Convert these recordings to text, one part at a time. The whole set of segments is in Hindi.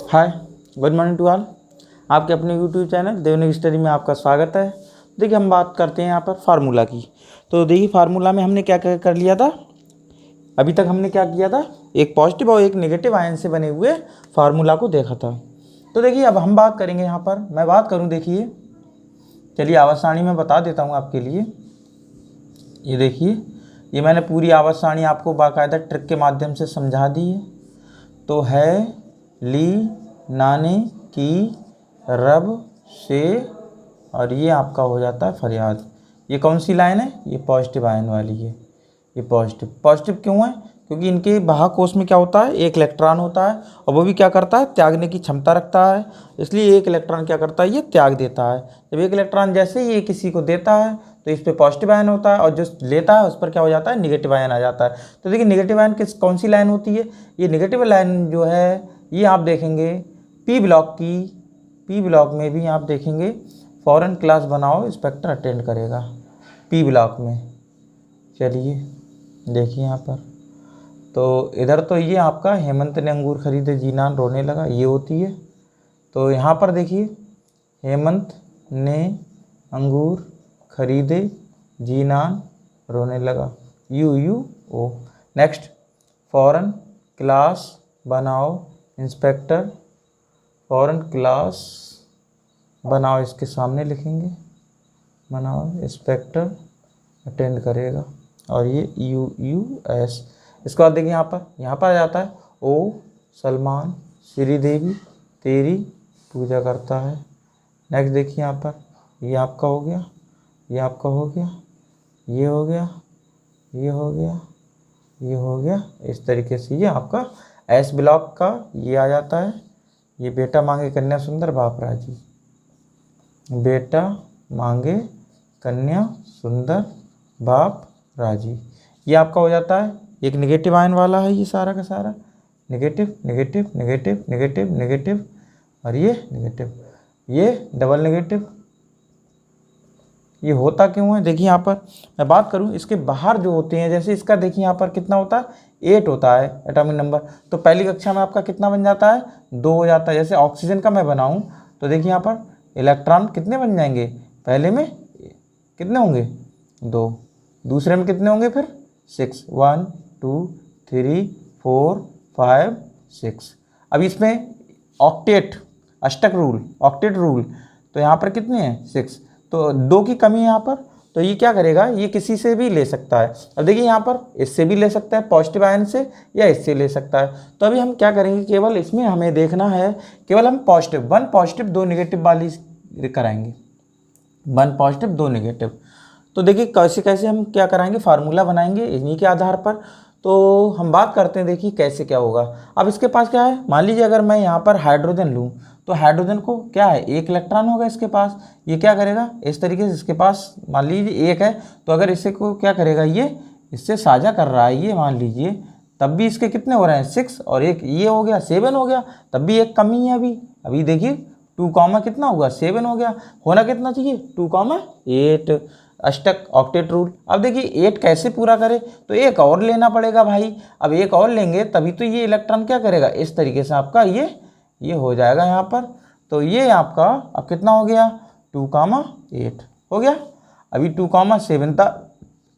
Hi, good morning to all. आपके अपने यूट्यूब चैनल देवनिक स्टडी में आपका स्वागत है। देखिए, हम बात करते हैं यहाँ पर फार्मूला की। तो देखिए, फार्मूला में हमने क्या क्या कर लिया था। अभी तक हमने क्या किया था, एक पॉजिटिव और एक नेगेटिव आयन से बने हुए फार्मूला को देखा था। तो देखिए, अब हम बात करेंगे यहाँ पर, मैं बात करूँ, देखिए चलिए आवर्त सारणी में बता देता हूँ आपके लिए। ये देखिए, ये मैंने पूरी आवर्त सारणी आपको बाकायदा ट्रिक के माध्यम से समझा दी है। तो है ली, नाने, की, रब, से, और ये आपका हो जाता है फरियाद। ये कौन सी लाइन है, ये पॉजिटिव आयन वाली है। ये पॉजिटिव पॉजिटिव क्यों है, क्योंकि इनके बाहर कोश में क्या होता है, एक इलेक्ट्रॉन होता है और वो भी क्या करता है, त्यागने की क्षमता रखता है। इसलिए एक इलेक्ट्रॉन क्या करता है, ये त्याग देता है। जब एक इलेक्ट्रॉन जैसे ही ये किसी को देता है तो इस पर पॉजिटिव आयन होता है और जो लेता है उस पर क्या हो जाता है, निगेटिव आयन आ जाता है। तो देखिए, निगेटिव आयन कौन सी लाइन होती है, ये निगेटिव लाइन जो है ये आप देखेंगे पी ब्लॉक की, पी ब्लॉक में भी आप देखेंगे फॉरेन क्लास बनाओ इंस्पेक्टर अटेंड करेगा पी ब्लॉक में। चलिए देखिए यहाँ पर, तो इधर तो ये आपका हेमंत ने अंगूर खरीदे जीनान रोने लगा, ये होती है। तो यहाँ पर देखिए, हेमंत ने अंगूर खरीदे जीनान रोने लगा, यू यू ओ। नेक्स्ट, फॉरेन क्लास बनाओ इंस्पेक्टर, फॉरेन क्लास बनाओ, इसके सामने लिखेंगे बनाओ इंस्पेक्टर अटेंड करेगा, और ये यू यू एस। इसके बाद देखिए यहाँ पर आ जाता है ओ सलमान श्रीदेवी तेरी पूजा करता है। नेक्स्ट देखिए यहाँ पर, ये आपका हो गया, ये आपका हो गया, ये हो गया, ये हो गया, ये हो गया। इस तरीके से ये आपका एस ब्लॉक का ये आ जाता है। ये बेटा मांगे कन्या सुंदर बाप राजी, बेटा मांगे कन्या सुंदर बाप राजी, ये आपका हो जाता है। एक नेगेटिव आयन वाला है ये सारा का सारा, negative negative negative negative negative, और ये नेगेटिव, ये डबल नेगेटिव। ये होता क्यों है, देखिए यहाँ पर मैं बात करूँ, इसके बाहर जो होते हैं, जैसे इसका देखिए यहाँ पर कितना होता है, 8 होता है एटॉमिक नंबर। तो पहली कक्षा में आपका कितना बन जाता है, 2 हो जाता है। जैसे ऑक्सीजन का मैं बनाऊँ तो देखिए यहाँ पर इलेक्ट्रॉन कितने बन जाएंगे, पहले में कितने होंगे, 2, दूसरे में कितने होंगे फिर 6, 1 2 3 4 5 6। अब इसमें ऑक्टेट अष्टक रूल, ऑक्टेट रूल, तो यहाँ पर कितने हैं 6, तो 2 की कमी है यहाँ पर। तो ये क्या करेगा, ये किसी से भी ले सकता है। अब देखिए यहाँ पर इससे भी ले सकता है पॉजिटिव आयन से, या इससे ले सकता है। तो अभी हम क्या करेंगे, केवल इसमें हमें देखना है, केवल हम पॉजिटिव 1 पॉजिटिव 2 नेगेटिव वाली कराएंगे, 1 पॉजिटिव 2 नेगेटिव। तो देखिए कैसे कैसे हम क्या कराएंगे, फार्मूला बनाएंगे इन्हीं के आधार पर। तो हम बात करते हैं, देखिए कैसे क्या होगा। अब इसके पास क्या है, मान लीजिए अगर मैं यहाँ पर हाइड्रोजन लूँ तो हाइड्रोजन को क्या है, एक इलेक्ट्रॉन होगा इसके पास। ये क्या करेगा, इस तरीके से इसके पास मान लीजिए 1 है, तो अगर इसे को क्या करेगा, ये इससे साझा कर रहा है, ये मान लीजिए, तब भी इसके कितने हो रहे हैं 6, और एक ये हो गया 7 हो गया, तब भी एक कमी है। अभी देखिए 2 कॉमा कितना होगा, 7 हो गया, होना कितना चाहिए 2 कॉमा 8, अष्टक ऑक्टेट रूल। अब देखिए 8 कैसे पूरा करे, तो एक और लेना पड़ेगा भाई। अब एक और लेंगे तभी तो ये इलेक्ट्रॉन क्या करेगा, इस तरीके से आपका ये हो जाएगा यहाँ पर। तो ये आपका अब कितना हो गया, 2 कॉमा 8 हो गया। अभी 2 कॉमा 7 था,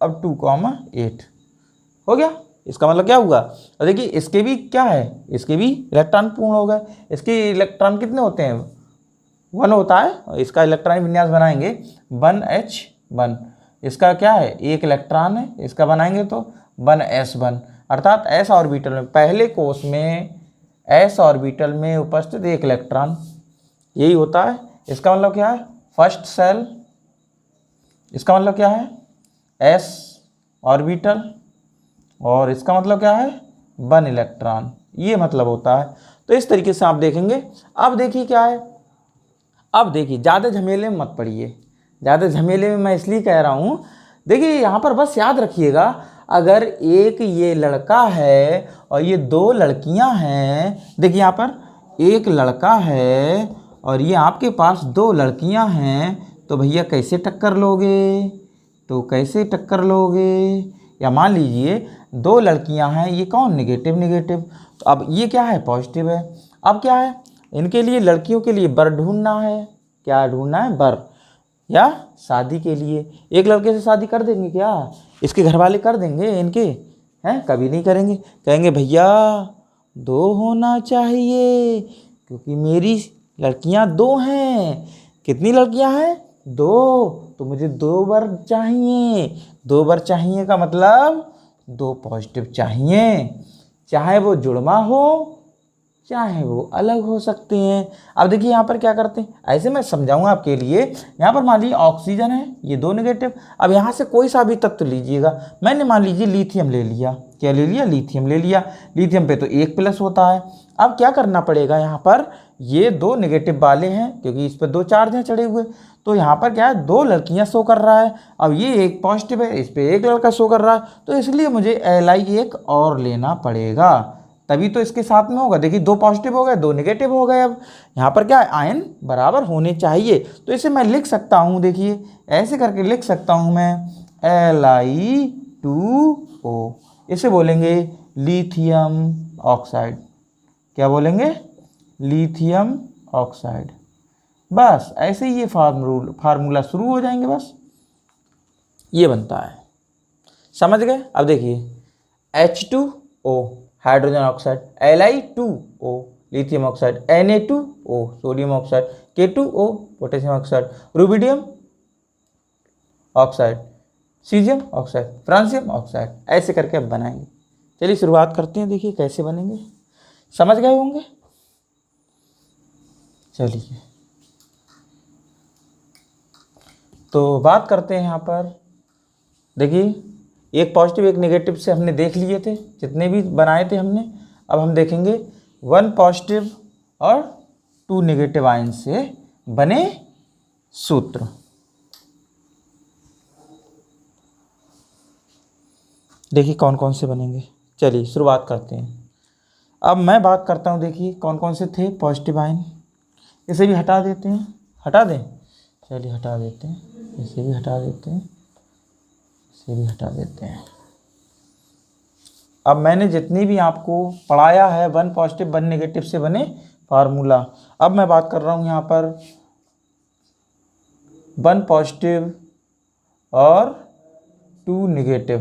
अब 2 कॉमा 8 हो गया। इसका मतलब क्या हुआ, और देखिए इसके भी क्या है, इसके भी इलेक्ट्रॉन पूर्ण हो गए। इसके इलेक्ट्रॉन कितने होते हैं, 1 होता है। इसका इलेक्ट्रॉनिक विन्यास बनाएंगे 1s1, इसका क्या है, एक इलेक्ट्रॉन है, इसका बनाएंगे तो 1s1, अर्थात s ऑर्बिटल में, पहले कोष में s ऑर्बिटल में उपस्थित एक इलेक्ट्रॉन, यही होता है। इसका मतलब क्या है, फर्स्ट सेल, इसका मतलब क्या है s ऑर्बिटल, और इसका मतलब क्या है 1 इलेक्ट्रॉन, ये मतलब होता है। तो इस तरीके से आप देखेंगे। अब देखिए क्या है, अब देखिए ज़्यादा झमेले में मत पड़िए, ज़्यादा झमेले में मैं इसलिए कह रहा हूँ, देखिए यहाँ पर बस याद रखिएगा, अगर एक ये लड़का है और ये 2 लड़कियाँ हैं, देखिए यहाँ पर एक लड़का है और ये आपके पास 2 लड़कियाँ हैं, तो भैया कैसे टक्कर लोगे, तो कैसे टक्कर लोगे। या मान लीजिए 2 लड़कियां हैं, ये कौन, नेगेटिव नेगेटिव, तो अब ये क्या है, पॉजिटिव है। अब क्या है, इनके लिए लड़कियों के लिए बर ढूंढना है। क्या ढूंढना है? बर, या शादी के लिए। एक लड़के से शादी कर देंगे क्या? इसके घर वाले कर देंगे इनके? हैं? कभी नहीं करेंगे। कहेंगे भैया 2 होना चाहिए, क्योंकि मेरी लड़कियां 2 हैं। कितनी लड़कियां हैं? 2। तो मुझे 2 बर चाहिए। 2 बर चाहिए का मतलब 2 पॉजिटिव चाहिए, चाहे वो जुड़वा हो चाहे वो अलग हो सकते हैं। अब देखिए यहाँ पर क्या करते हैं, ऐसे मैं समझाऊंगा आपके लिए। यहाँ पर मान लीजिए ऑक्सीजन है, ये 2 नेगेटिव। अब यहाँ से कोई सा भी तत्व लीजिएगा। मैंने मान लीजिए लिथियम ले लिया। क्या ले लिया? लिथियम ले लिया। लिथियम पे तो 1 प्लस होता है। अब क्या करना पड़ेगा, यहाँ पर ये 2 नेगेटिव वाले हैं, क्योंकि इस पर 2 चार्ज हैं चढ़े हुए। तो यहाँ पर क्या है, 2 लड़कियाँ शो कर रहा है। अब ये 1 पॉजिटिव है, इस पर 1 लड़का शो कर रहा है, तो इसलिए मुझे Li एक और लेना पड़ेगा, तभी तो इसके साथ में होगा। देखिए 2 पॉजिटिव हो गए, 2 नेगेटिव हो गए। अब यहाँ पर क्या है, आयन बराबर होने चाहिए। तो इसे मैं लिख सकता हूँ, देखिए ऐसे करके लिख सकता हूँ मैं, Li2O। इसे बोलेंगे लिथियम ऑक्साइड। क्या बोलेंगे? Lithium oxide. बस ऐसे ही ये फार्मूला शुरू हो जाएंगे। बस ये बनता है, समझ गए? अब देखिए H2O hydrogen oxide, Li2O lithium oxide, Na2O sodium oxide, K2O potassium oxide, rubidium oxide, caesium oxide, francium oxide. ऐसे करके अब बनाएंगे। चलिए शुरुआत करते हैं। देखिए कैसे बनेंगे, समझ गए होंगे। चलिए तो बात करते हैं। यहाँ पर देखिए 1 पॉजिटिव 1 नेगेटिव से हमने देख लिए थे, जितने भी बनाए थे हमने। अब हम देखेंगे 1 पॉजिटिव और 2 नेगेटिव आयन से बने सूत्र। देखिए कौन कौन से बनेंगे। चलिए शुरुआत करते हैं। अब मैं बात करता हूँ, देखिए कौन कौन से थे पॉजिटिव आयन। इसे भी हटा देते हैं, हटा दें। चलिए हटा देते हैं, इसे भी हटा देते हैं, इसे भी हटा देते हैं। अब मैंने जितनी भी आपको पढ़ाया है 1 पॉजिटिव 1 नेगेटिव से बने फार्मूला, अब मैं बात कर रहा हूँ यहाँ पर 1 पॉजिटिव और 2 नेगेटिव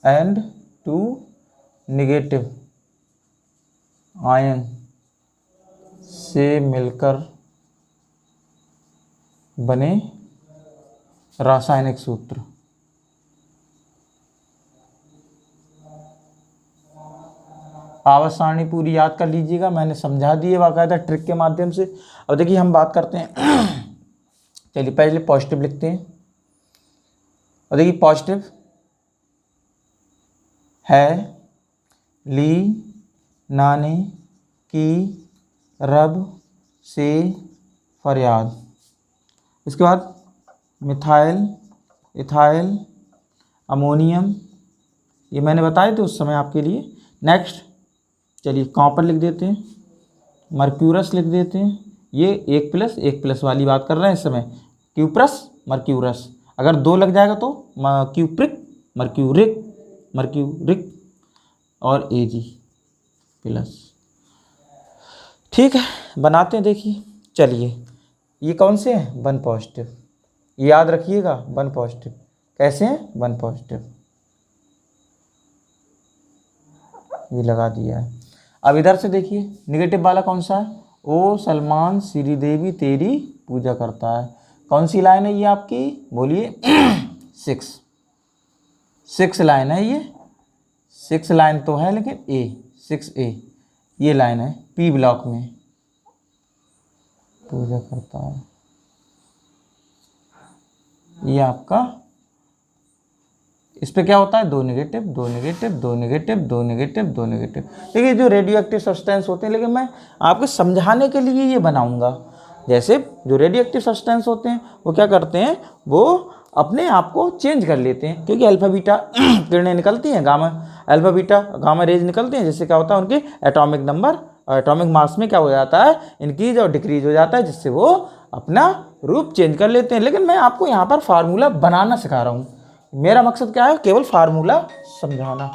एंड 2 नेगेटिव आयन से मिलकर बने रासायनिक सूत्र। आवर्त सारणी पूरी याद कर लीजिएगा, मैंने समझा दी है बाकायदा ट्रिक के माध्यम से। अब देखिए हम बात करते हैं। चलिए पहले पॉजिटिव लिखते हैं। और देखिए पॉजिटिव है ली नाने की रब से फरियाद। इसके बाद मिथाइल, इथाइल, अमोनियम, ये मैंने बताए थे उस समय आपके लिए। नेक्स्ट चलिए कॉपर लिख देते हैं, मर्क्यूरस लिख देते हैं। ये 1+1+ वाली बात कर रहे हैं इस समय। Cuprous, mercurous. अगर 2 लग जाएगा तो क्यूप्रिक, मर्क्यूरिक, मर्क्यूरिक और Ag प्लस। ठीक है बनाते हैं। देखिए चलिए ये कौन से हैं? 1 पॉजिटिव। ये याद रखिएगा 1 पॉजिटिव। कैसे हैं? 1 पॉजिटिव। ये लगा दिया है। अब इधर से देखिए नेगेटिव वाला कौन सा है? ओ सलमान श्रीदेवी तेरी पूजा करता है। कौन सी लाइन है ये आपकी? बोलिए। 6 लाइन है ये। 6 लाइन तो है लेकिन A, 6A ये लाइन है। P ब्लॉक में पूजा करता है। ये आपका, इस पे क्या होता है? 2 negative, 2 negative, 2 negative, 2 negative, 2 negative. देखिए जो रेडियो एक्टिव सब्सटेंस होते हैं, लेकिन मैं आपको समझाने के लिए ये बनाऊंगा। जैसे जो रेडियो एक्टिव सब्सटेंस होते हैं वो क्या करते हैं, वो अपने आप को चेंज कर लेते हैं, क्योंकि अल्फा बीटा किरणें निकलती हैं, gamma alpha beta gamma rays निकलती हैं, जिससे क्या होता है उनके एटॉमिक नंबर और एटॉमिक मास में क्या हो जाता है? इंक्रीज और डिक्रीज हो जाता है, जिससे वो अपना रूप चेंज कर लेते हैं। लेकिन मैं आपको यहाँ पर फार्मूला बनाना सिखा रहा हूँ। मेरा मकसद क्या है? केवल फार्मूला समझाना।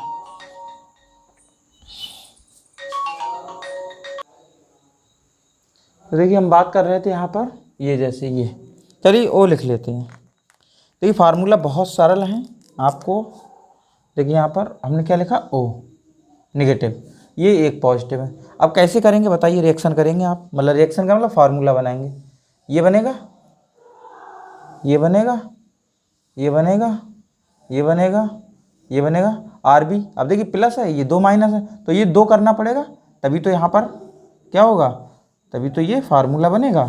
तो देखिए हम बात कर रहे थे यहाँ पर ये जैसे ये, चलिए ओ लिख लेते हैं। देखिए फार्मूला बहुत सरल है आपको। देखिए यहाँ पर हमने क्या लिखा, ओ नेगेटिव, ये एक पॉजिटिव है। अब कैसे करेंगे बताइए, रिएक्शन करेंगे आप, मतलब रिएक्शन का मतलब फार्मूला बनाएंगे। ये बनेगा, ये बनेगा, ये बनेगा, ये बनेगा, ये बनेगा, आर बी। अब देखिए प्लस है, ये दो माइनस है, तो ये दो करना पड़ेगा, तभी तो यहाँ पर क्या होगा, तभी तो ये फार्मूला बनेगा।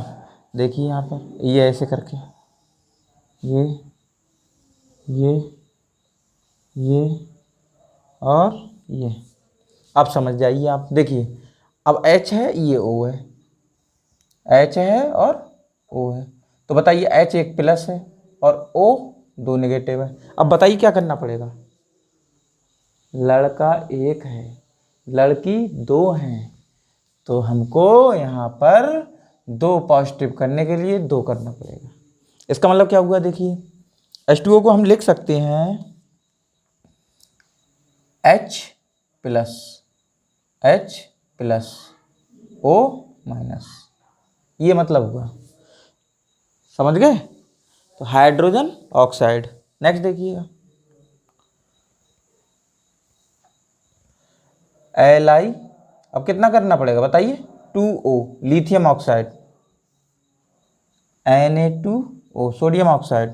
देखिए यहाँ पर ये ऐसे करके ये और ये, अब समझ जाइए आप। देखिए अब H है, ये O है, H है और O है, तो बताइए H एक प्लस है और O दो नेगेटिव है। अब बताइए क्या करना पड़ेगा, लड़का एक है, लड़की दो हैं, तो हमको यहाँ पर दो पॉजिटिव करने के लिए दो करना पड़ेगा। इसका मतलब क्या हुआ, देखिए H2O को हम लिख सकते हैं H प्लस O माइनस, ये मतलब हुआ, समझ गए। तो हाइड्रोजन ऑक्साइड। नेक्स्ट देखिएगा, Li, अब कितना करना पड़ेगा बताइए, 2O lithium oxide, Na2O sodium oxide,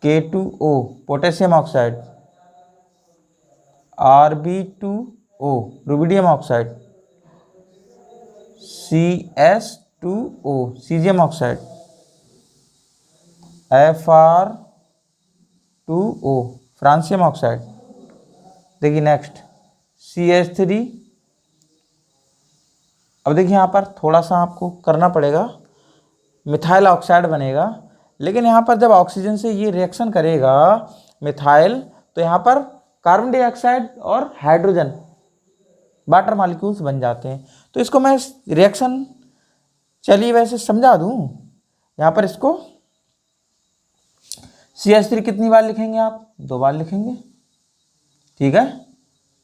K2O potassium oxide, Rb2O rubidium oxide, CS2O caesium oxide, Fr2O francium oxide. देखिए नेक्स्ट CH3। अब देखिए यहाँ पर थोड़ा सा आपको करना पड़ेगा, मिथाइल ऑक्साइड बनेगा, लेकिन यहाँ पर जब ऑक्सीजन से ये रिएक्शन करेगा मिथाइल, तो यहाँ पर कार्बन डाइऑक्साइड और हाइड्रोजन वाटर मॉलिक्यूल्स बन जाते हैं। तो इसको मैं रिएक्शन चलिए वैसे समझा दूँ। यहाँ पर इसको CH3 कितनी बार लिखेंगे आप, दो बार लिखेंगे, ठीक है,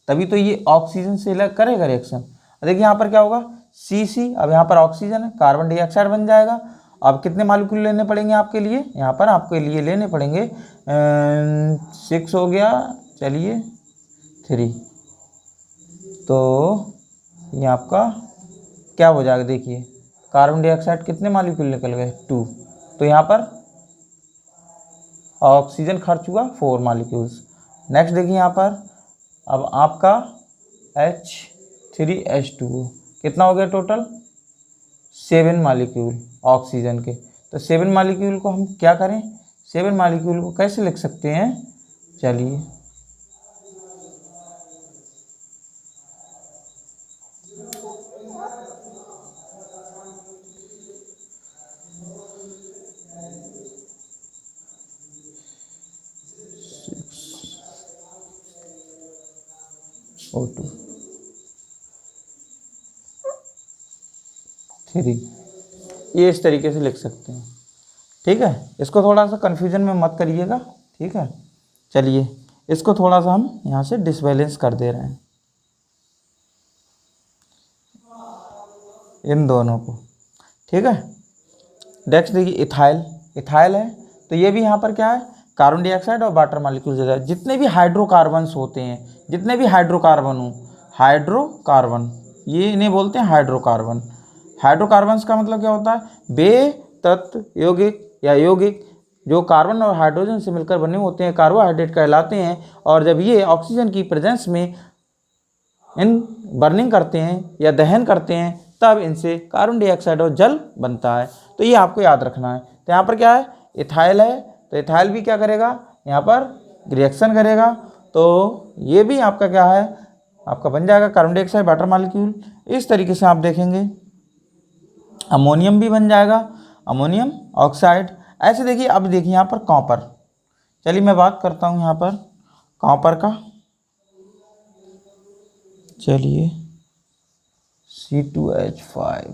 तभी तो ये ऑक्सीजन से करेगा रिएक्शन। देखिए यहाँ पर क्या होगा, CC, अब यहाँ पर ऑक्सीजन है, कार्बन डाइऑक्साइड बन जाएगा। अब कितने मॉलिक्यूल लेने पड़ेंगे आपके लिए, यहाँ पर आपके लिए लेने पड़ेंगे 6 हो गया, चलिए 3, तो ये आपका क्या हो जाएगा, देखिए कार्बन डाइऑक्साइड कितने मॉलिक्यूल निकल गए, 2, तो यहाँ पर ऑक्सीजन खर्च हुआ 4 मॉलिक्यूल्स। नेक्स्ट देखिए यहाँ पर अब आपका H3H2O कितना हो गया टोटल, 7 मॉलिक्यूल ऑक्सीजन के। तो 7 मॉलिक्यूल को हम क्या करें, 7 मॉलिक्यूल को कैसे लिख सकते हैं, चलिए O2 3, ये इस तरीके से लिख सकते हैं, ठीक है। इसको थोड़ा सा कन्फ्यूजन में मत करिएगा, ठीक है। चलिए इसको थोड़ा सा हम यहाँ से डिसबैलेंस कर दे रहे हैं, इन दोनों को, ठीक है। नेक्स्ट देखिए इथाइल, इथाइल है, तो ये भी यहाँ पर क्या है, कार्बन डाइऑक्साइड और वाटर मॉलिक्यूल है। जितने भी हाइड्रोकार्बन्स होते हैं, जितने भी हाइड्रोकार्बन हो, हाइड्रोकार्बन, ये इन्हें बोलते हैं हाइड्रोकार्बन। हाइड्रोकार्बन्स का मतलब क्या होता है, वे तत्व यौगिक या यौगिक जो कार्बन और हाइड्रोजन से मिलकर बने होते हैं, कार्बोहाइड्रेट कहलाते हैं। और जब ये ऑक्सीजन की प्रेजेंस में इन बर्निंग करते हैं या दहन करते हैं, तब इनसे कार्बन डाइऑक्साइड और जल बनता है। तो ये आपको याद रखना है। तो यहाँ पर क्या है, इथाइल है, तो इथाइल भी क्या करेगा, यहाँ पर रिएक्शन करेगा, तो ये भी आपका क्या है, आपका बन जाएगा कार्बन डाइऑक्साइड वाटर मॉलिक्यूल। इस तरीके से आप देखेंगे अमोनियम भी बन जाएगा, अमोनियम ऑक्साइड। ऐसे देखिए, अब देखिए यहाँ पर कॉपर, चलिए मैं बात करता हूँ यहाँ पर कॉपर का। चलिए C2H5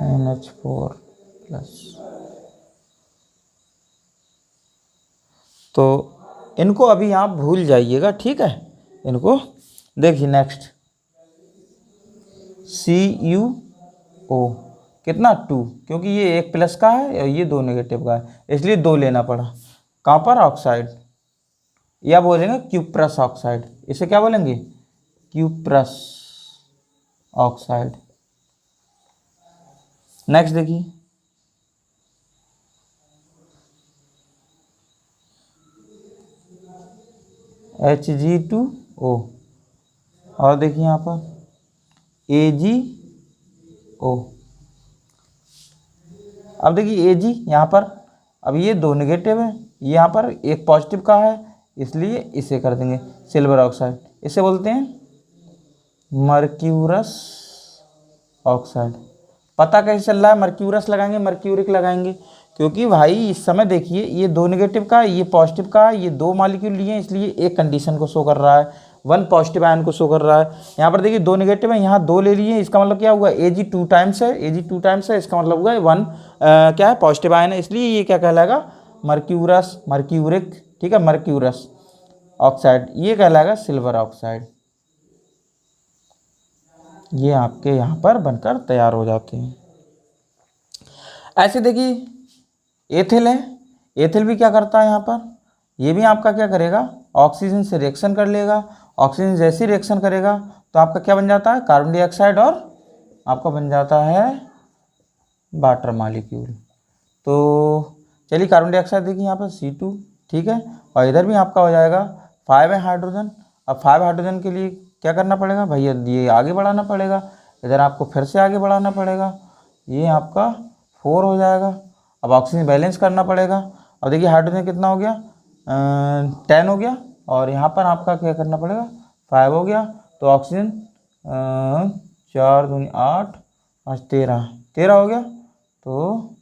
NH4 प्लस, तो इनको अभी आप भूल जाइएगा, ठीक है, इनको देखिए नेक्स्ट CuO कितना 2, क्योंकि ये एक प्लस का है और ये 2 नेगेटिव का है, इसलिए 2 लेना पड़ा। कॉपर ऑक्साइड या बोलेंगे क्यूप्रस ऑक्साइड, इसे क्या बोलेंगे क्यूप्रस ऑक्साइड। नेक्स्ट देखिए Hg2O और देखिए यहाँ पर AgO। अब देखिए Ag यहाँ पर, अब ये 2 नेगेटिव है, यहाँ पर एक पॉजिटिव का है, इसलिए इसे कर देंगे सिल्वर ऑक्साइड। इसे बोलते हैं मर्क्यूरस ऑक्साइड। पता कैसे चल रहा है, मर्क्यूरस लगाएंगे मर्क्यूरिक लगाएंगे, क्योंकि भाई इस समय देखिए ये 2 नेगेटिव का है, ये पॉजिटिव का है, ये 2 मॉलिक्यूल लिए हैं, इसलिए एक कंडीशन को शो कर रहा है, 1 पॉजिटिव आयन को शो कर रहा है। यहाँ पर देखिए 2 नेगेटिव है, यहाँ 2 ले लिए, इसका मतलब क्या हुआ Ag 2 टाइम्स है, Ag 2 टाइम्स है, इसका मतलब हुआ 1 क्या है पॉजिटिव आयन है, इसलिए ये क्या कहलाएगा मर्क्यूरस मर्क्यूरिक, ठीक है मर्क्यूरस ऑक्साइड, ये कहलाएगा सिल्वर ऑक्साइड। ये आपके यहाँ पर बनकर तैयार हो जाते हैं। ऐसे देखिए एथिल है, एथिल भी क्या करता है यहाँ पर, ये भी आपका क्या करेगा ऑक्सीजन से रिएक्शन कर लेगा, ऑक्सीजन जैसी रिएक्शन करेगा तो आपका क्या बन जाता है कार्बन डाइऑक्साइड और आपका बन जाता है वाटर मॉलिक्यूल। तो चलिए कार्बन डाइऑक्साइड देखिए यहाँ पर C2, ठीक है, और इधर भी आपका हो जाएगा 5 है हाइड्रोजन। अब 5 हाइड्रोजन के लिए क्या करना पड़ेगा भैया, ये आगे बढ़ाना पड़ेगा, इधर आपको फिर से आगे बढ़ाना पड़ेगा, ये आपका 4 हो जाएगा। अब ऑक्सीजन बैलेंस करना पड़ेगा। अब देखिए हाइड्रोजन कितना हो गया 10 हो गया, और यहाँ पर आपका क्या करना पड़ेगा 5 हो गया, तो ऑक्सीजन 4 दूनी 8 5 13 हो गया, तो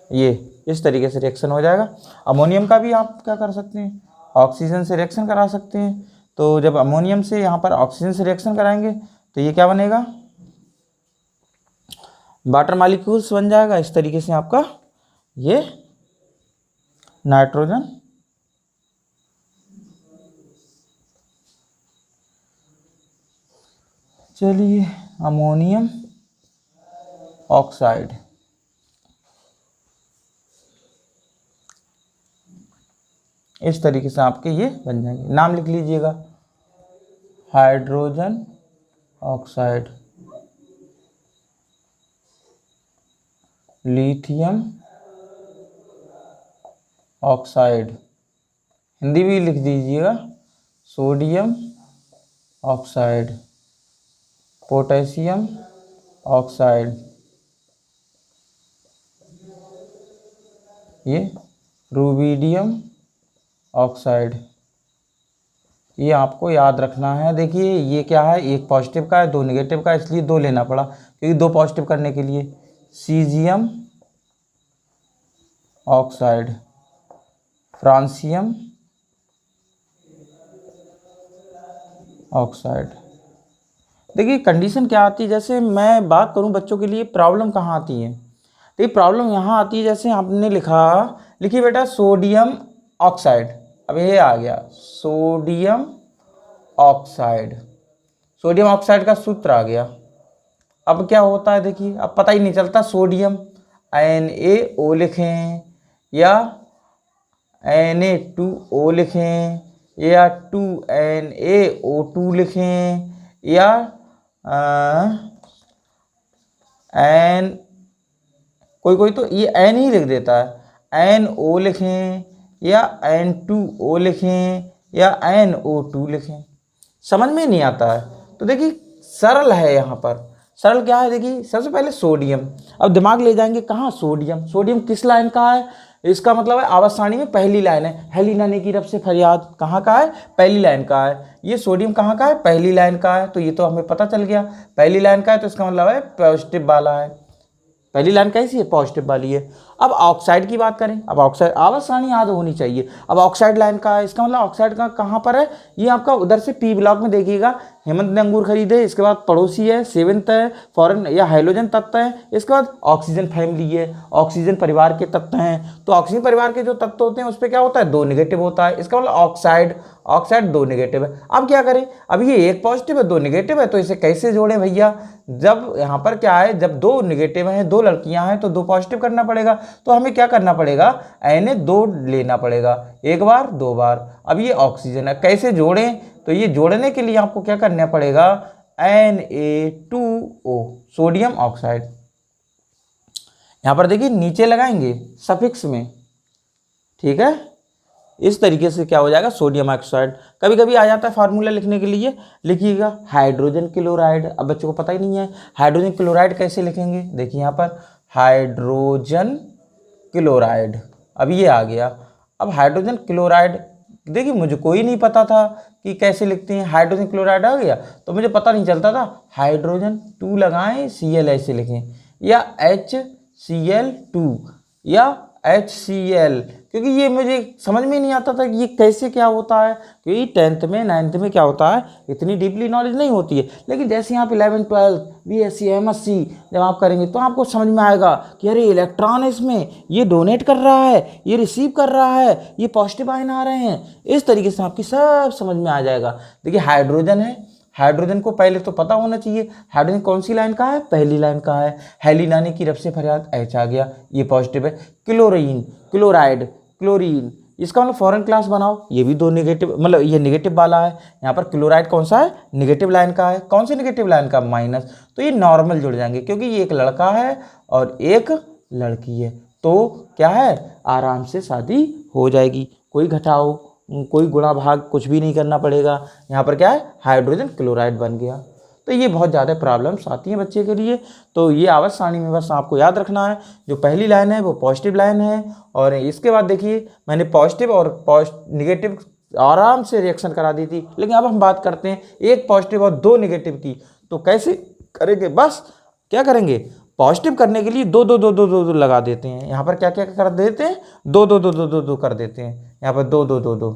ये इस तरीके से रिएक्शन हो जाएगा। अमोनियम का भी आप क्या कर सकते हैं ऑक्सीजन से रिएक्शन करा सकते हैं। तो जब अमोनियम से यहाँ पर ऑक्सीजन से रिएक्शन कराएंगे तो ये क्या बनेगा वाटर मॉलिक्यूल्स बन जाएगा। इस तरीके से आपका ये नाइट्रोजन चलिए अमोनियम ऑक्साइड, इस तरीके से आपके ये बन जाएंगे। नाम लिख लीजिएगा hydrogen oxide, lithium oxide, Hindi भी लिख दीजिएगा सोडियम ऑक्साइड, पोटेशियम ऑक्साइड, ये रुबिडियम ऑक्साइड। ये आपको याद रखना है। देखिए ये क्या है, एक पॉजिटिव का है 2 नेगेटिव का, इसलिए 2 लेना पड़ा क्योंकि 2 पॉजिटिव करने के लिए। Caesium oxide, francium oxide. देखिए कंडीशन क्या आती है, जैसे मैं बात करूं बच्चों के लिए प्रॉब्लम कहाँ आती है, तो ये प्रॉब्लम यहाँ आती है। जैसे आपने लिखिए बेटा सोडियम ऑक्साइड, अब ये आ गया सोडियम ऑक्साइड, सोडियम ऑक्साइड का सूत्र आ गया। अब क्या होता है देखिए, अब पता ही नहीं चलता सोडियम NaO लिखें या Na2O लिखें या 2NaO2 लिखें या कोई तो ये N ही लिख देता है, NO लिखें या N2O लिखें या NO2 लिखें, समझ में नहीं आता है। तो देखिए सरल है, यहाँ पर सरल क्या है, देखिए सबसे पहले सोडियम। अब दिमाग ले जाएंगे कहाँ, सोडियम, सोडियम किस लाइन का है, इसका मतलब है आवाज सारणी में पहली लाइन है, हेलिना ने की रब से फरियाद कहाँ का है, पहली लाइन का है। ये सोडियम कहाँ का है, पहली लाइन का है, तो ये तो हमें पता चल गया पहली लाइन का है, तो इसका मतलब है पॉजिटिव वाला है। पहली लाइन कैसी है, पॉजिटिव वाली है। अब ऑक्साइड की बात करें, अब ऑक्साइड आवाज सारणी याद होनी चाहिए। अब ऑक्साइड लाइन का है, इसका मतलब ऑक्साइड का कहाँ पर है, ये आपका उधर से पी ब्लॉक में देखिएगा हेमंत ने अंगूर खरीदे, इसके बाद पड़ोसी है, सेवेंथ है फॉरेन या हाइड्रोजन तत्व है, इसके बाद ऑक्सीजन फैमिली है, ऑक्सीजन परिवार के तत्व हैं। तो ऑक्सीजन परिवार के जो तत्व होते हैं उस पर क्या होता है, 2 नेगेटिव होता है, इसका मतलब ऑक्साइड 2 नेगेटिव है। अब क्या करें, अब ये 1 पॉजिटिव है 2 नेगेटिव है, तो इसे कैसे जोड़ें भैया। जब यहाँ पर क्या है, जब 2 नेगेटिव हैं, 2 लड़कियां हैं, तो 2 पॉजिटिव करना पड़ेगा। तो हमें क्या करना पड़ेगा, Na2 लेना पड़ेगा, 1 बार 2 बार। अब ये ऑक्सीजन है, कैसे जोड़ें, तो ये जोड़ने के लिए आपको क्या करना पड़ेगा, Na2O सोडियम ऑक्साइड। यहाँ पर देखिए नीचे लगाएंगे सफिक्स में, ठीक है। इस तरीके से क्या हो जाएगा, सोडियम ऑक्साइड। कभी कभी आ जाता है फार्मूला लिखने के लिए, लिखिएगा हाइड्रोजन क्लोराइड। अब बच्चों को पता ही नहीं है हाइड्रोजन क्लोराइड कैसे लिखेंगे, देखिए यहाँ पर हाइड्रोजन क्लोराइड, अब ये आ गया। अब हाइड्रोजन क्लोराइड देखिए मुझे कोई नहीं पता था कि कैसे लिखते हैं, हाइड्रोजन क्लोराइड आ गया तो मुझे पता नहीं चलता था। हाइड्रोजन 2 लगाएं, Cl ऐसे लिखें, या HCl2 या HCl, क्योंकि ये मुझे समझ में नहीं आता था कि ये कैसे क्या होता है, क्योंकि 10th में 9th में क्या होता है इतनी डीपली नॉलेज नहीं होती है। लेकिन जैसे यहाँ पे 11th 12th BSc MSc जब आप करेंगे तो आपको समझ में आएगा कि अरे इलेक्ट्रॉन है इसमें, ये डोनेट कर रहा है, ये रिसीव कर रहा है, ये पॉजिटिव आयन आ रहे हैं। इस तरीके से आपकी सब समझ में आ जाएगा। देखिए हाइड्रोजन है, हाइड्रोजन को पहले तो पता होना चाहिए हाइड्रोजन कौन सी लाइन का है, पहली लाइन का है। हेलिन आने की रब से फरियाद, H आ गया, ये पॉजिटिव है। क्लोरीन, क्लोराइड, क्लोरीन, इसका मतलब फॉरेन क्लास बनाओ, ये भी 2 नेगेटिव, मतलब ये नेगेटिव वाला है। यहाँ पर क्लोराइड कौन सा है, नेगेटिव लाइन का है। कौन सी नेगेटिव लाइन का, माइनस, तो ये नॉर्मल जुड़ जाएंगे क्योंकि ये एक लड़का है और एक लड़की है, तो क्या है आराम से शादी हो जाएगी, कोई घटाओ कोई गुणा भाग कुछ भी नहीं करना पड़ेगा। यहाँ पर क्या है, हाइड्रोजन क्लोराइड बन गया। तो ये बहुत ज़्यादा प्रॉब्लम्स आती हैं बच्चे के लिए। तो ये आवर्त सारणी में बस आपको याद रखना है, जो पहली लाइन है वो पॉजिटिव लाइन है, और इसके बाद देखिए मैंने पॉजिटिव और नेगेटिव आराम से रिएक्शन करा दी थी। लेकिन अब हम बात करते हैं 1 पॉजिटिव और 2 नेगेटिव की, तो कैसे करेंगे। बस क्या करेंगे, पॉजिटिव करने के लिए 2 2 2 2 2 2 लगा देते हैं। यहाँ पर क्या क्या कर देते हैं, 2 2 2 2 2 2 कर देते हैं। यहाँ पर 2 2 2 2,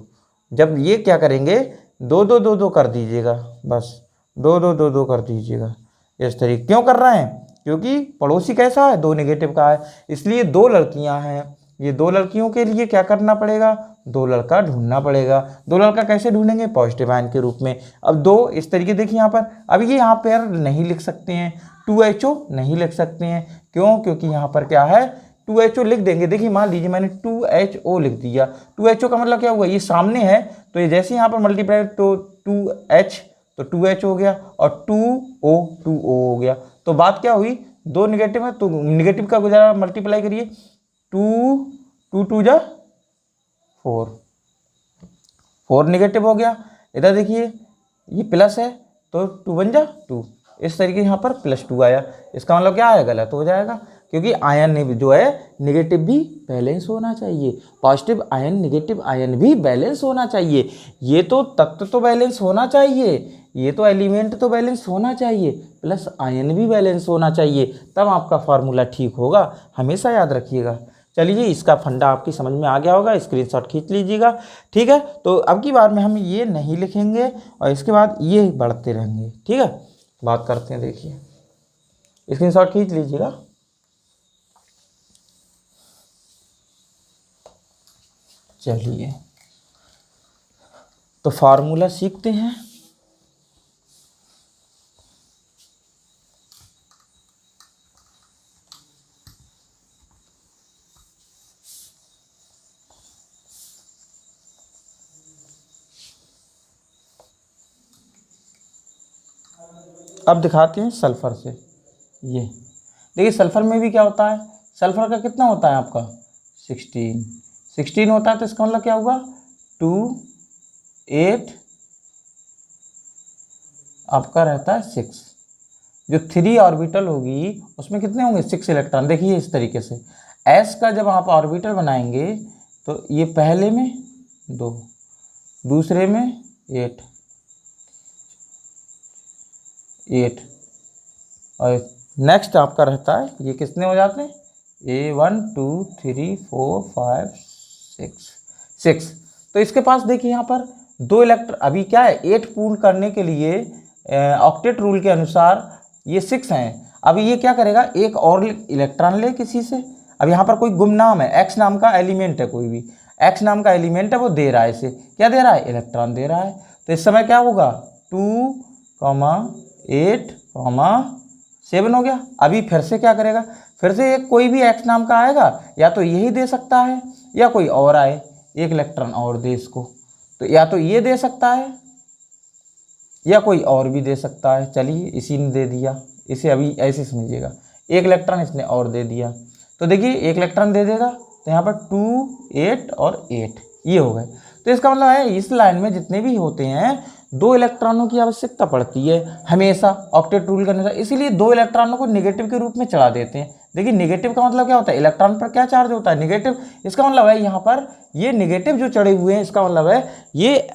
जब ये क्या करेंगे 2 2 2 2 कर दीजिएगा, बस 2 2 2 2 कर दीजिएगा इस तरीके। क्यों कर रहे हैं, क्योंकि पड़ोसी कैसा है, 2 नेगेटिव का है, इसलिए 2 लड़कियां हैं। ये 2 लड़कियों के लिए क्या करना पड़ेगा, 2 लड़का ढूंढना पड़ेगा। 2 लड़का कैसे ढूंढेंगे, पॉजिटिव आयन के रूप में। अब 2 इस तरीके देखिए यहाँ पर, अब ये यहाँ पर नहीं लिख सकते हैं, 2HO नहीं लिख सकते हैं। क्यों, क्योंकि यहाँ पर क्या है 2HO लिख देंगे। देखिए मान लीजिए मैंने 2HO लिख दिया, 2HO का मतलब क्या हुआ, ये सामने है तो ये जैसे यहाँ पर मल्टीप्लाई तो 2H तो 2H हो गया और 2O हो गया। तो बात क्या हुई, 2 नेगेटिव है तो नेगेटिव का गुजारा मल्टीप्लाई करिए, 2 2 जा 4 नेगेटिव हो गया। इधर देखिए ये प्लस है तो 2 1 जा 2, इस तरीके यहाँ पर +2 आया। इसका मतलब क्या है, गलत हो जाएगा, क्योंकि आयन जो है नेगेटिव भी बैलेंस होना चाहिए, पॉजिटिव आयन नेगेटिव आयन भी बैलेंस होना चाहिए। ये तो तत्व तो बैलेंस होना चाहिए, ये तो एलिमेंट तो बैलेंस होना चाहिए, प्लस आयन भी बैलेंस होना चाहिए, तब आपका फार्मूला ठीक होगा, हमेशा याद रखिएगा। चलिए इसका फंडा आपकी समझ में आ गया होगा, स्क्रीनशॉट खींच लीजिएगा, ठीक है। तो अब की बार में हम ये नहीं लिखेंगे और इसके बाद ये बढ़ते रहेंगे, ठीक है। बात करते हैं, देखिए स्क्रीनशॉट खींच लीजिएगा। चलिए तो फार्मूला सीखते हैं। अब दिखाते हैं सल्फर से। ये देखिए सल्फर में भी क्या होता है, सल्फर का कितना होता है आपका 16 होता है, तो इसका मतलब क्या होगा 2 8 आपका रहता है 6। जो 3 ऑर्बिटल होगी उसमें कितने होंगे 6 इलेक्ट्रॉन। देखिए इस तरीके से S का जब आप ऑर्बिटल बनाएंगे तो ये पहले में 2, दूसरे में 8 और नेक्स्ट आपका रहता है, ये कितने हो जाते हैं A1 2 3 4 5 6। तो इसके पास देखिए यहाँ पर 2 इलेक्ट्रॉन, अभी क्या है 8 पूर्ण करने के लिए ऑक्टेट रूल के अनुसार ये 6 हैं। अब ये क्या करेगा, एक और इलेक्ट्रॉन ले किसी से। अब यहाँ पर कोई गुमनाम है, एक्स नाम का एलिमेंट है, कोई भी एक्स नाम का एलिमेंट है, वो दे रहा है इसे, क्या दे रहा है, इलेक्ट्रॉन दे रहा है। तो इस समय क्या होगा, 2, 8, 7 हो गया। अभी फिर से क्या करेगा, फिर से एक कोई भी एक्स नाम का आएगा, या तो यही दे सकता है या कोई और आए, एक इलेक्ट्रॉन और दे इसको। तो या तो ये दे सकता है या कोई और भी दे सकता है। चलिए इसी ने दे दिया, इसे अभी ऐसे समझिएगा, एक इलेक्ट्रॉन इसने और दे दिया। तो देखिए एक इलेक्ट्रॉन दे देगा, तो यहाँ पर 2, 8 और 8 ये हो गए। तो इसका मतलब है इस लाइन में जितने भी होते हैं 2 इलेक्ट्रॉनों की आवश्यकता पड़ती है हमेशा ऑक्टेट रूल के अनुसार, इसीलिए 2 इलेक्ट्रॉनों को नेगेटिव के रूप में चढ़ा देते हैं। देखिए नेगेटिव का मतलब क्या होता है, इलेक्ट्रॉन पर क्या चार्ज होता है, नेगेटिव। इसका मतलब है यहाँ पर ये नेगेटिव जो चढ़े हुए हैं, इसका मतलब है ये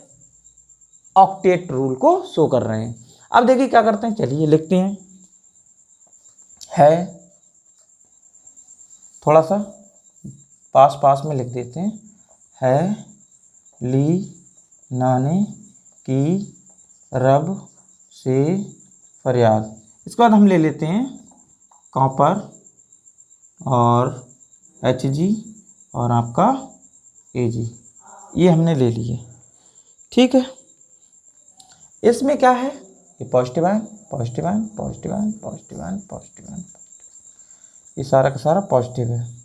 ऑक्टेट रूल को शो कर रहे हैं। अब देखिए क्या करते हैं, चलिए लिखते हैं, है थोड़ा सा पास में लिख देते हैं, है ली नाने की रब से फरियाद। इसके बाद हम ले लेते हैं कॉपर और Hg और आपका Ag, ये हमने ले लिए, ठीक है। इसमें क्या है, ये positive ion, positive ion, positive ion, positive ion, positive ion, ये सारा का सारा पॉजिटिव है।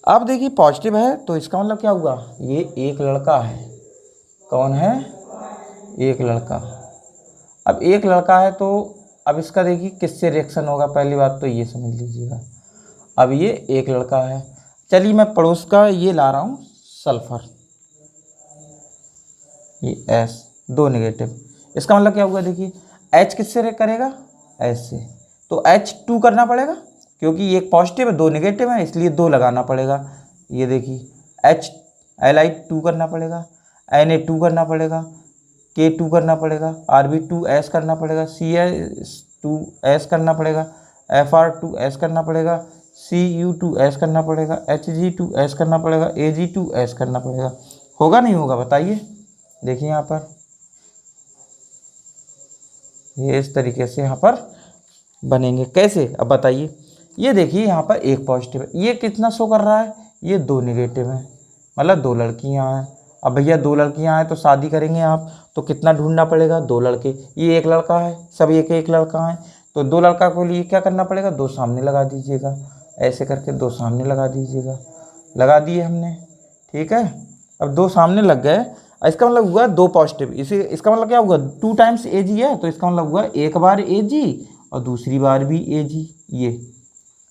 अब देखिए पॉजिटिव है तो इसका मतलब क्या हुआ, ये एक लड़का है। कौन है, एक लड़का। अब एक लड़का है तो अब इसका देखिए किससे रिएक्शन होगा, पहली बात तो ये समझ लीजिएगा। अब ये एक लड़का है, चलिए मैं पड़ोस का ये ला रहा हूँ सल्फर, ये S 2 नेगेटिव। इसका मतलब क्या हुआ, देखिए H किससे रिएक्ट करेगा, H से, तो H2 करना पड़ेगा, क्योंकि एक पॉजिटिव है 2 नेगेटिव है, इसलिए 2 लगाना पड़ेगा। ये देखिए Li2 करना पड़ेगा, Na2 करना पड़ेगा, K2 करना पड़ेगा, Rb2S करना पड़ेगा, Cs2S करना पड़ेगा, Fr2S करना पड़ेगा, Cu2S करना पड़ेगा, Hg2S करना पड़ेगा, Ag2S करना पड़ेगा। होगा नहीं होगा बताइए। देखिए यहाँ पर ये इस तरीके से यहाँ पर बनेंगे, कैसे अब बताइए। ये देखिए यहाँ पर एक पॉजिटिव है, ये कितना शो कर रहा है, ये 2 नेगेटिव है, मतलब 2 लड़कियाँ हैं। अब भैया 2 लड़कियाँ हैं तो शादी करेंगे आप, तो कितना ढूंढना पड़ेगा, 2 लड़के। ये एक लड़का है, सब एक लड़का है, तो 2 लड़का को लिए क्या करना पड़ेगा, 2 सामने लगा दीजिएगा, ऐसे करके 2 सामने लगा दीजिएगा। लगा दिए हमने, ठीक है। अब 2 सामने लग गए, इसका मतलब हुआ 2 पॉजिटिव। इसका मतलब क्या हुआ, 2 टाइम्स Ag है, तो इसका मतलब हुआ एक बार Ag और दूसरी बार भी Ag।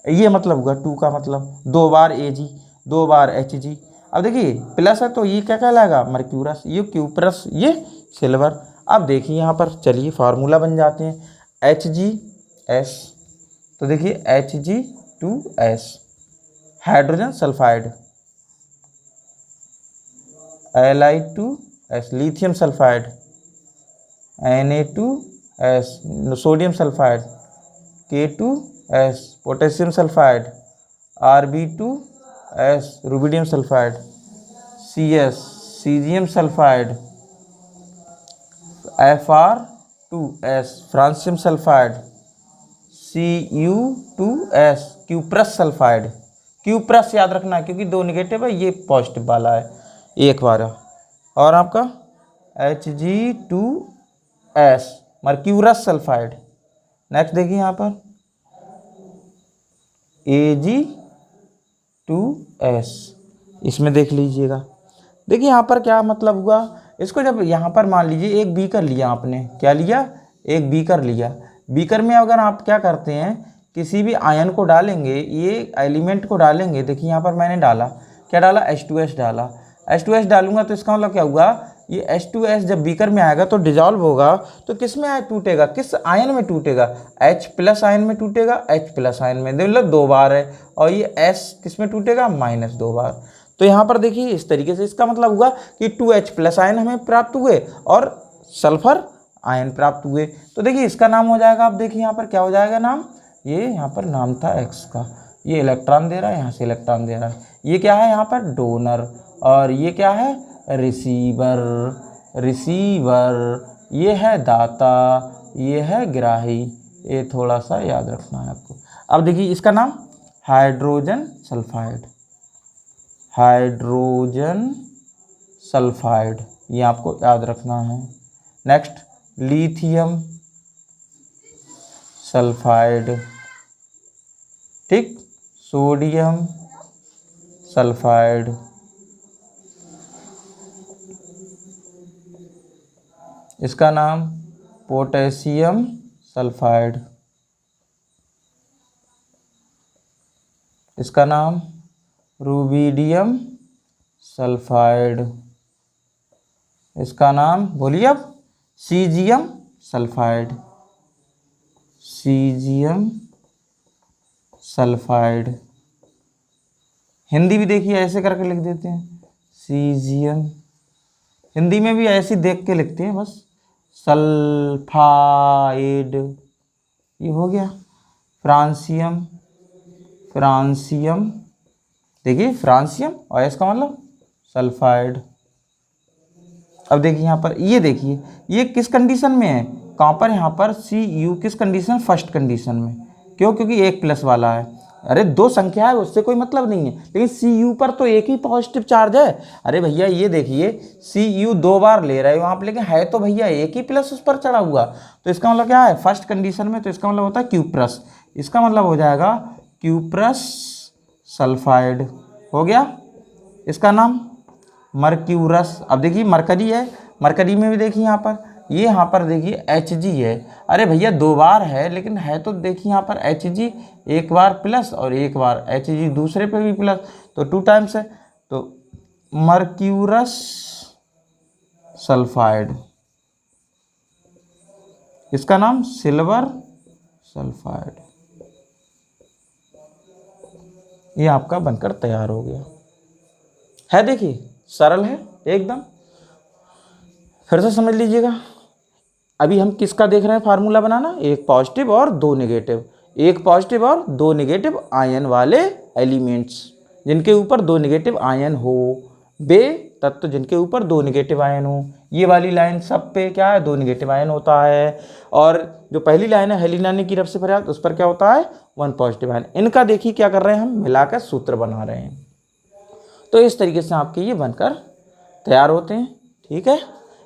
ये मतलब हुआ 2 का मतलब 2 बार Ag, 2 बार Hg। अब देखिए प्लस है तो ये क्या कहलाएगा, मर्क्यूरस, ये क्यूप्रस, ये सिल्वर। अब देखिए यहाँ पर चलिए फार्मूला बन जाते हैं, HgS, तो देखिए Hg2S hydrogen sulphide, Li2S lithium sulphide, Na2S sodium sulphide, K2S potassium sulphide, Rb2S rubidium sulphide, Cs caesium sulphide, Fr2S francium sulphide, Cu2S cuprous sulphide. Cuprous याद रखना है क्योंकि 2 नेगेटिव है, ये पॉजिटिव वाला है एक बार। और आपका Hg2S मर्क्यूरस सल्फाइड। नेक्स्ट देखिए यहाँ पर Ag2S, इसमें देख लीजिएगा। देखिए यहाँ पर क्या मतलब हुआ, इसको जब यहाँ पर मान लीजिए एक बीकर लिया आपने, क्या लिया, एक बीकर लिया। बीकर में अगर आप क्या करते हैं, किसी भी आयन को डालेंगे, ये एलिमेंट को डालेंगे। देखिए यहाँ पर मैंने डाला, क्या डाला, H2S डाला। H2S डालूंगा तो इसका मतलब क्या हुआ, ये H2S जब बीकर में आएगा तो डिजॉल्व होगा, तो किस में टूटेगा, किस आयन में टूटेगा, H प्लस आयन में टूटेगा, H प्लस आयन में, मतलब 2 बार है। और ये S किस में टूटेगा, -2 बार। तो यहाँ पर देखिए इस तरीके से इसका मतलब हुआ कि 2H प्लस आयन हमें प्राप्त हुए और सल्फर आयन प्राप्त हुए। तो देखिए इसका नाम हो जाएगा, आप देखिए यहाँ पर क्या हो जाएगा नाम, ये यहाँ पर नाम था X का, ये इलेक्ट्रॉन दे रहा है, यहाँ से इलेक्ट्रॉन दे रहा है। ये क्या है यहाँ पर, डोनर, और ये क्या है, रिसीवर, ये है दाता, ये है ग्राही, ये थोड़ा सा याद रखना है आपको। अब देखिए इसका नाम हाइड्रोजन सल्फाइड, हाइड्रोजन सल्फाइड, ये आपको याद रखना है। नेक्स्ट लिथियम सल्फाइड, ठीक, सोडियम सल्फाइड, इसका नाम पोटेशियम सल्फाइड, इसका नाम रुबिडियम सल्फाइड, इसका नाम बोलिए अब caesium sulphide, caesium sulphide. Hindi भी देखिए ऐसे करके लिख देते हैं सीजियम, हिंदी में भी ऐसे देख के लिखते हैं बस, सल्फाइड, ये हो गया। फ्रांसियम, फ्रांसियम, देखिए फ्रांसियम और इसका मतलब सल्फाइड। अब देखिए यहाँ पर, ये देखिए ये किस कंडीशन में है, कहाँ पर, यहाँ पर Cu किस कंडीशन, फर्स्ट कंडीशन में, क्यों, क्योंकि एक प्लस वाला है। अरे दो संख्या है उससे कोई मतलब नहीं है, लेकिन Cu पर तो एक ही पॉजिटिव चार्ज है। अरे भैया ये देखिए Cu 2 बार ले रहे हो आप, लेकिन है तो भैया एक ही प्लस उस पर चढ़ा हुआ, तो इसका मतलब क्या है, फर्स्ट कंडीशन में, तो इसका मतलब होता है क्यूप्रस, इसका मतलब हो जाएगा क्यूप्रस सल्फाइड, हो गया। इसका नाम मर्क्यूरस। अब देखिए मरकरी है, मरकरी में भी देखिए यहाँ पर, ये यहाँ पर देखिए Hg है। अरे भैया 2 बार है, लेकिन है तो देखिए यहाँ पर Hg एक बार प्लस और एक बार Hg दूसरे पे भी प्लस, तो 2 टाइम्स है, तो मर्क्यूरस सल्फाइड, इसका नाम सिल्वर सल्फाइड। ये आपका बनकर तैयार हो गया है। देखिए सरल है एकदम, फिर से समझ लीजिएगा। अभी हम किसका देख रहे हैं फार्मूला बनाना, एक पॉजिटिव और 2 नेगेटिव, एक पॉजिटिव और 2 नेगेटिव आयन वाले एलिमेंट्स, जिनके ऊपर 2 नेगेटिव आयन हो, वे तत्व जिनके ऊपर 2 नेगेटिव आयन हो। ये वाली लाइन सब पे क्या है, 2 नेगेटिव आयन होता है, और जो पहली लाइन है हेलिनानी की रफ से पर्याप्त, उस पर क्या होता है 1 पॉजिटिव आयन। इनका देखिए क्या कर रहे हैं, हम मिलाकर सूत्र बना रहे हैं। तो इस तरीके से आपके ये बनकर तैयार होते हैं, ठीक है,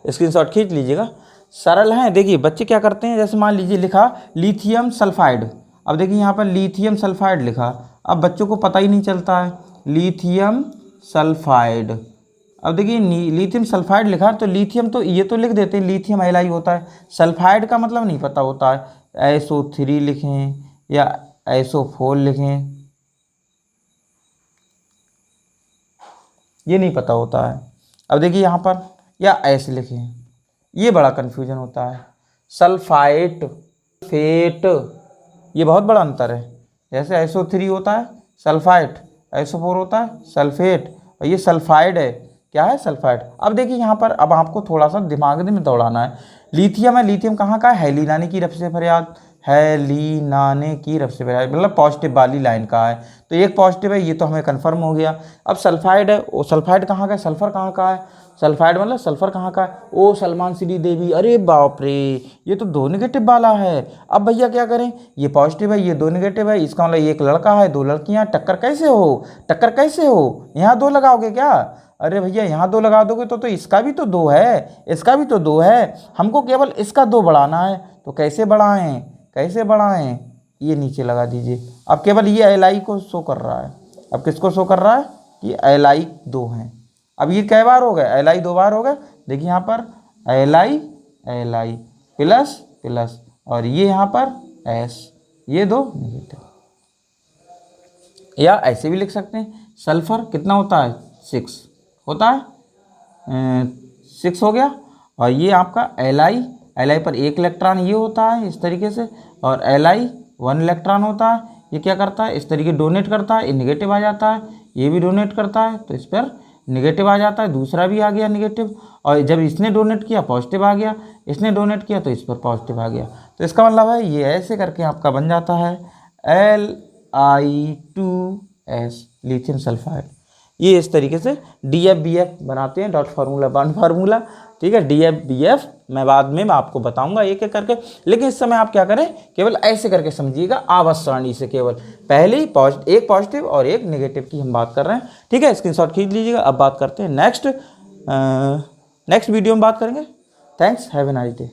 स्क्रीनशॉट खींच लीजिएगा। सरल है। देखिए बच्चे क्या करते हैं, जैसे मान लीजिए लिखा लिथियम सल्फाइड, अब देखिए यहाँ पर लिथियम सल्फाइड लिखा, अब बच्चों को पता ही नहीं चलता है लिथियम सल्फाइड। अब देखिए लिथियम सल्फाइड लिखा, तो लिथियम तो ये तो लिख देते हैं, लिथियम एलाई होता है, सल्फाइड का मतलब नहीं पता होता है, SO3 लिखें या SO4 लिखें, ये नहीं पता होता है। अब देखिए यहाँ पर, या ऐसे लिखें, ये बड़ा कन्फ्यूजन होता है। सल्फाइट, फेट, ये बहुत बड़ा अंतर है। जैसे SO3 होता है सल्फाइट, SO4 होता है सल्फेट, और ये सल्फाइड है, क्या है सल्फाइड। अब देखिए यहाँ पर, अब आपको थोड़ा सा दिमाग में दौड़ाना है। लिथियम है, लिथियम कहाँ का है, हेलिनानी की रफ से फरियाद, हेलिनाने की रफ से फरियाद, मतलब पॉजिटिव वाली लाइन का है, तो एक पॉजिटिव है, ये तो हमें कन्फर्म हो गया। अब सल्फाइड है, वो सल्फाइड कहाँ का है, सल्फर कहाँ का है, सल्फाइड मतलब सल्फर कहाँ का है, ओ सलमान श्री देवी, अरे बाप रे, ये तो 2 नेगेटिव वाला है। अब भैया क्या करें, ये पॉजिटिव है, ये 2 नेगेटिव है, इसका मतलब एक लड़का है 2 लड़कियां, टक्कर कैसे हो, टक्कर कैसे हो, यहाँ 2 लगाओगे क्या, अरे भैया यहाँ 2 लगा दोगे तो इसका भी तो 2 है, इसका भी तो 2 है, हमको केवल इसका 2 बढ़ाना है, तो कैसे बढ़ाएं, कैसे बढ़ाएं, ये नीचे लगा दीजिए। अब केवल ये Li को शो कर रहा है, अब किसको शो कर रहा है कि Li 2 हैं। अब ये कै बार हो गए, Li 2 बार हो गए। देखिए यहाँ पर Li प्लस प्लस, और ये यहाँ पर S, ये 2 नेगेटिव। या ऐसे भी लिख सकते हैं, सल्फर कितना होता है 6 होता है, 6 हो गया, और ये आपका Li पर 1 इलेक्ट्रॉन ये होता है इस तरीके से, और Li 1 इलेक्ट्रॉन होता है, ये क्या करता है इस तरीके डोनेट करता है, ये नेगेटिव आ जाता है, ये भी डोनेट करता है, तो इस पर नेगेटिव आ जाता है, दूसरा भी आ गया नेगेटिव, और जब इसने डोनेट किया पॉजिटिव आ गया, इसने डोनेट किया तो इस पर पॉजिटिव आ गया। तो इसका मतलब है ये ऐसे करके आपका बन जाता है Li2S लिथियम सल्फाइड। ये इस तरीके से DF BF बनाते हैं, डॉट फार्मूला बॉन्ड फार्मूला। ठीक है। डी एफ बी एफ मैं बाद में आपको बताऊंगा एक एक करके, लेकिन इस समय आप क्या करें, केवल ऐसे करके समझिएगा आवर्त सारणी से, केवल पहली एक पॉजिटिव और एक नेगेटिव की हम बात कर रहे हैं, ठीक है। स्क्रीनशॉट खींच लीजिएगा। अब बात करते हैं नेक्स्ट वीडियो में बात करेंगे। Thanks, have a nice day.